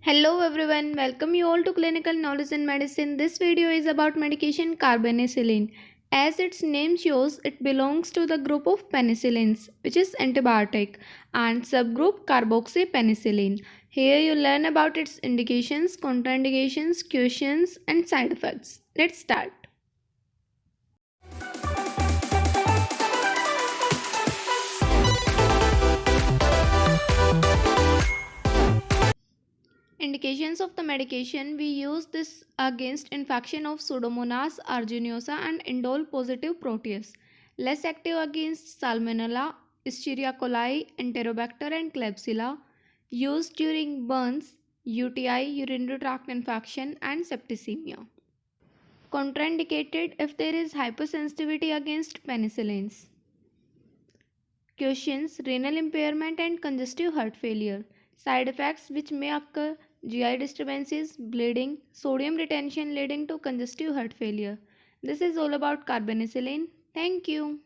Hello everyone, welcome you all to Clinical Knowledge in Medicine. This video is about medication carbenicillin. As its name shows, it belongs to the group of penicillins, which is antibiotic, and subgroup carboxypenicillin. Here you learn about its indications, contraindications, questions, and side effects. Let's start. Indications of the medication: we use this against infection of Pseudomonas aeruginosa and indole positive proteus. Less active against Salmonella, Escherichia coli, Enterobacter and Klebsiella. Used during burns, UTI, urinary tract infection and septicemia. Contraindicated if there is hypersensitivity against penicillins. Questions: renal impairment and congestive heart failure. Side effects which may occur: GI disturbances, bleeding, sodium retention leading to congestive heart failure. This is all about carbenicillin. Thank you.